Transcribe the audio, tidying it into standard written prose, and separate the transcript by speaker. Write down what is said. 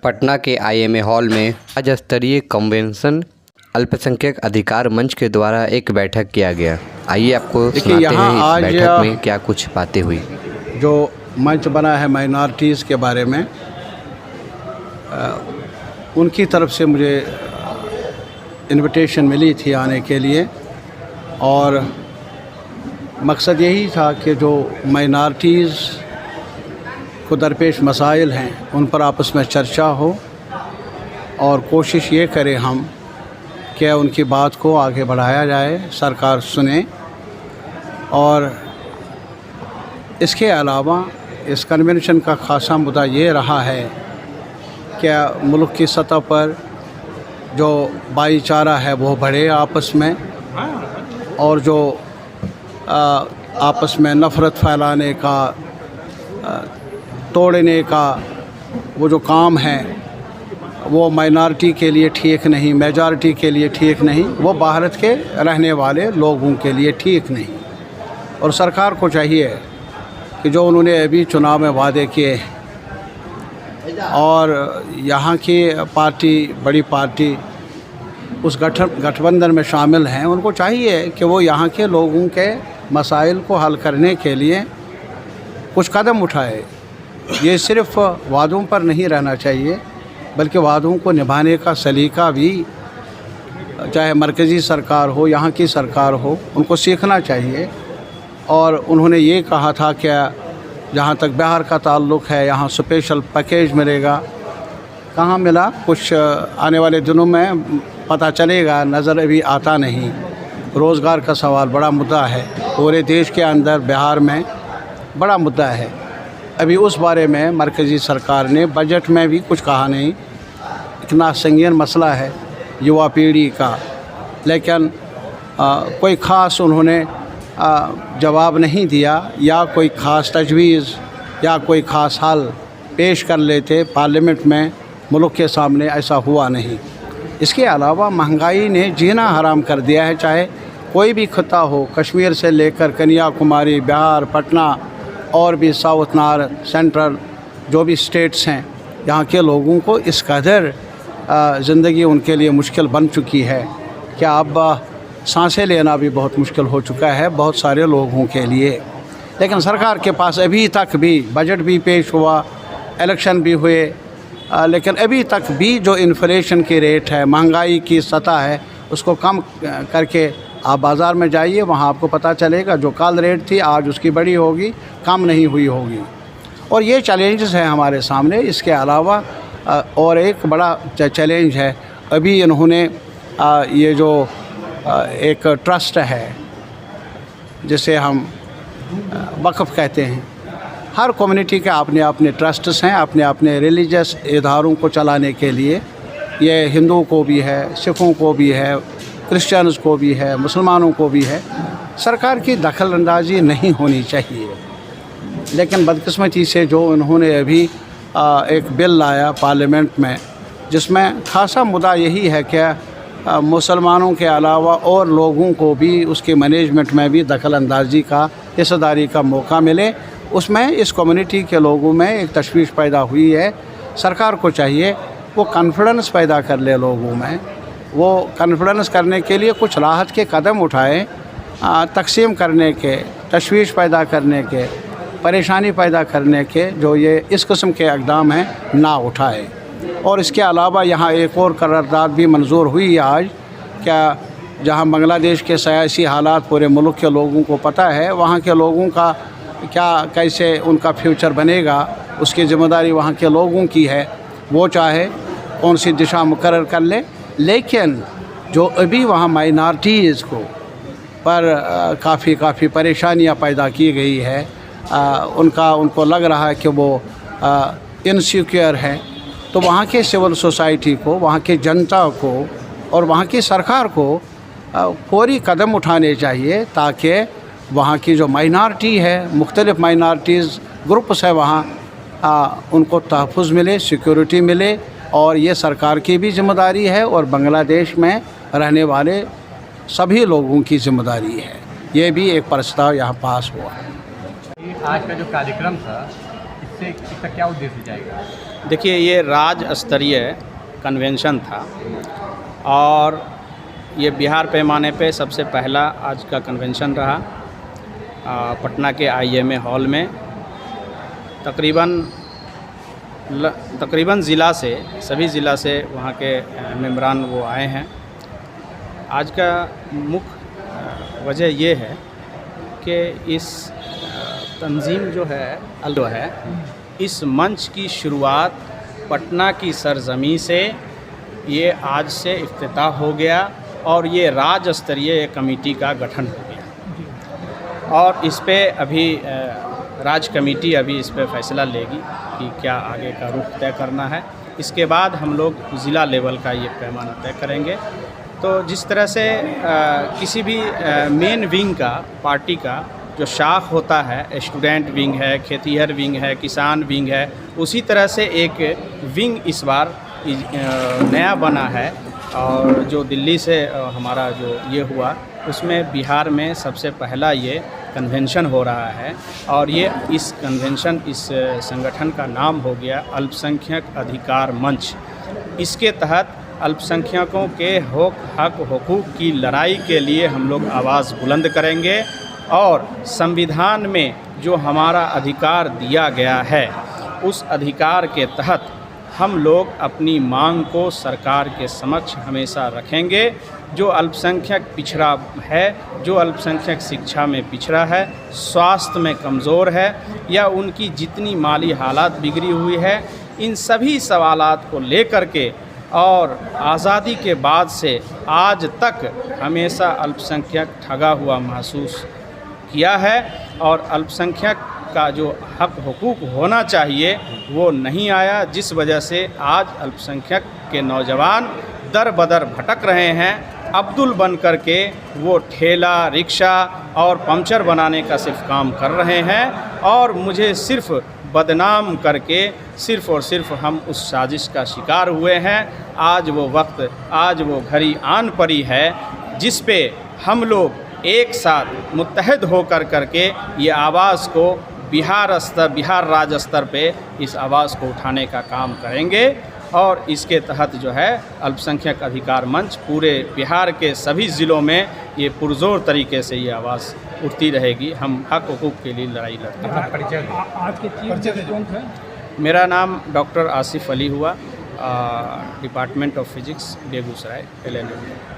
Speaker 1: पटना के IMA hall में राज्य स्तरीय कन्वेंशन अल्पसंख्यक अधिकार मंच के द्वारा एक बैठक किया गया। आइए आपको सुनाते हैं इस बैठक में क्या कुछ बातें हुई।
Speaker 2: जो मंच बना है माइनॉरिटीज़ के बारे में, उनकी तरफ से मुझे इनविटेशन मिली थी आने के लिए, और मकसद यही था कि जो माइनॉरिटीज़ को दरपेश मसाइल हैं उन पर आपस में चर्चा हो और कोशिश ये करें हम कि उनकी बात को आगे बढ़ाया जाए, सरकार सुने। और इसके अलावा इस कन्वेंशन का ख़ासा मुद्दा ये रहा है कि मुल्क की सतह पर जो भाईचारा है वो बढ़े आपस में, और जो आपस में नफ़रत फैलाने का, तोड़ने का वो जो काम है वो माइनॉरिटी के लिए ठीक नहीं, मेजॉरिटी के लिए ठीक नहीं, वो भारत के रहने वाले लोगों के लिए ठीक नहीं। और सरकार को चाहिए कि जो उन्होंने अभी चुनाव में वादे किए और यहाँ की पार्टी, बड़ी पार्टी उस गठबंधन में शामिल हैं, उनको चाहिए कि वो यहाँ के लोगों के मसाइल को हल करने के लिए कुछ कदम उठाए। ये सिर्फ़ वादों पर नहीं रहना चाहिए, बल्कि वादों को निभाने का सलीका भी, चाहे मरकज़ी सरकार हो, यहाँ की सरकार हो, उनको सीखना चाहिए। और उन्होंने ये कहा था कि जहाँ तक बिहार का ताल्लुक़ है, यहाँ स्पेशल पैकेज मिलेगा। कहाँ मिला, कुछ आने वाले दिनों में पता चलेगा, नज़र अभी आता नहीं। रोज़गार का सवाल बड़ा मुद्दा है, पूरे देश के अंदर बिहार में बड़ा मुद्दा है। अभी उस बारे में मरकज़ी सरकार ने बजट में भी कुछ कहा नहीं। इतना संगीन मसला है युवा पीढ़ी का, लेकिन कोई ख़ास उन्होंने जवाब नहीं दिया, या कोई ख़ास तजवीज़ या कोई ख़ास हल पेश कर लेते पार्लियामेंट में मुल्क के सामने, ऐसा हुआ नहीं। इसके अलावा महंगाई ने जीना हराम कर दिया है, चाहे कोई भी खिता हो, कश्मीर से लेकर कन्याकुमारी, बिहार, पटना और भी साउथ नॉर्थ सेंट्रल जो भी स्टेट्स हैं, यहाँ के लोगों को इस कदर ज़िंदगी उनके लिए मुश्किल बन चुकी है कि अब सांसें लेना भी बहुत मुश्किल हो चुका है बहुत सारे लोगों के लिए। लेकिन सरकार के पास अभी तक भी, बजट भी पेश हुआ, इलेक्शन भी हुए, लेकिन अभी तक भी जो इन्फ्लेशन की रेट है, महंगाई की सतह है, उसको कम करके आप बाज़ार में जाइए, वहाँ आपको पता चलेगा जो कल रेट थी आज उसकी बढ़ी होगी, कम नहीं हुई होगी। और ये चैलेंजेस हैं हमारे सामने। इसके अलावा और एक बड़ा चैलेंज है, अभी इन्होंने ये जो एक ट्रस्ट है जिसे हम वक्फ कहते हैं, हर कम्युनिटी के अपने अपने ट्रस्ट्स हैं, अपने अपने रिलीजियस इदारों को चलाने के लिए। ये हिंदुओं को भी है, सिखों को भी है, क्रिश्चियंस को भी है, मुसलमानों को भी है। सरकार की दखल अंदाज़ी नहीं होनी चाहिए। लेकिन बदकिस्मती से जो उन्होंने अभी एक बिल लाया पार्लियामेंट में, जिसमें ख़ासा मुद्दा यही है कि मुसलमानों के अलावा और लोगों को भी उसके मैनेजमेंट में भी दखल अंदाज़ी का, हिस्सेदारी का मौका मिले, उसमें इस कम्युनिटी के लोगों में एक तशवीश पैदा हुई है। सरकार को चाहिए वो कॉन्फिडेंस पैदा कर ले लोगों में, वो कॉन्फिडेंस करने के लिए कुछ राहत के कदम उठाए, तकसीम करने के, तशवीश पैदा करने के, परेशानी पैदा करने के, जो ये इस किस्म के इक़दाम हैं ना उठाए। और इसके अलावा यहाँ एक और करारदाद भी मंजूर हुई आज, क्या जहाँ बांग्लादेश के सियासी हालात पूरे मुल्क के लोगों को पता है, वहाँ के लोगों का क्या, कैसे उनका फ्यूचर बनेगा, उसकी ज़िम्मेदारी वहाँ के लोगों की है। वो चाहे कौन सी दिशा मुकर्रर कर ले, लेकिन जो अभी वहाँ माइनॉरिटीज़ को पर काफ़ी परेशानियाँ पैदा की गई है, उनको लग रहा है कि वो इनसिक्योर है, तो वहाँ के सिविल सोसाइटी को, वहाँ की जनता को और वहाँ की सरकार को फौरी कदम उठाने चाहिए, ताकि वहाँ की जो माइनॉरिटी है, मुख्तलिफ़ माइनॉरिटीज़ ग्रुप्स है वहाँ, उनको तहफ़्फ़ुज़ मिले, सिक्योरिटी मिले। और ये सरकार की भी ज़िम्मेदारी है और बांग्लादेश में रहने वाले सभी लोगों की ज़िम्मेदारी है। ये भी एक प्रस्ताव यहाँ पास हुआ।
Speaker 3: आज का जो कार्यक्रम था, इससे इसका क्या उद्देश्य जाएगा? देखिए, ये राज्य स्तरीय कन्वेंशन था और ये बिहार पैमाने पे सबसे पहला आज का कन्वेंशन रहा पटना के IMA हॉल में। तकरीबन ज़िला से, सभी ज़िला से वहाँ के मेंबरान वो आए हैं। आज का मुख्य वजह ये है कि इस तंजीम जो है इस मंच की शुरुआत पटना की सरजमी से ये आज से इफ्तिताह हो गया और ये राज्य स्तरीय कमेटी का गठन हो गया और इस पे अभी राज्य कमेटी अभी इस पे फैसला लेगी कि क्या आगे का रुख तय करना है। इसके बाद हम लोग ज़िला लेवल का ये पैमाना तय करेंगे। तो जिस तरह से किसी भी मेन विंग का, पार्टी का जो शाख होता है, स्टूडेंट विंग है, खेतीहर विंग है, किसान विंग है, उसी तरह से एक विंग इस बार नया बना है और जो दिल्ली से हमारा जो ये हुआ उसमें बिहार में सबसे पहला ये कन्वेंशन हो रहा है और ये इस कन्वेंशन, इस संगठन का नाम हो गया अल्पसंख्यक अधिकार मंच। इसके तहत अल्पसंख्यकों के हक हुकूक की लड़ाई के लिए हम लोग आवाज़ बुलंद करेंगे और संविधान में जो हमारा अधिकार दिया गया है उस अधिकार के तहत हम लोग अपनी मांग को सरकार के समक्ष हमेशा रखेंगे। जो अल्पसंख्यक पिछड़ा है, जो अल्पसंख्यक शिक्षा में पिछड़ा है, स्वास्थ्य में कमज़ोर है या उनकी जितनी माली हालात बिगड़ी हुई है, इन सभी सवालात को लेकर के और आज़ादी के बाद से आज तक हमेशा अल्पसंख्यक ठगा हुआ महसूस किया है और अल्पसंख्यक का जो हक हुकूक होना चाहिए वो नहीं आया, जिस वजह से आज अल्पसंख्यक के नौजवान दर बदर भटक रहे हैं। अब्दुल बन कर के वो ठेला, रिक्शा और पंचर बनाने का सिर्फ काम कर रहे हैं और मुझे सिर्फ बदनाम करके सिर्फ़ और सिर्फ हम उस साजिश का शिकार हुए हैं। आज वो वक्त, आज वो घड़ी आन पड़ी है जिस पे हम लोग एक साथ मुत्तहद होकर करके ये आवाज़ को बिहार राज्य स्तर पे इस आवाज़ को उठाने का काम करेंगे और इसके तहत जो है अल्पसंख्यक अधिकार मंच पूरे बिहार के सभी ज़िलों में ये पुरजोर तरीके से ये आवाज़ उठती रहेगी। हम हक हुकूक के लिए लड़ाई लड़ते हैं।
Speaker 4: आज के चीफ कौन थे?
Speaker 3: मेरा नाम डॉक्टर आसिफ अली हुआ, department of physics, Begusarai, LNM।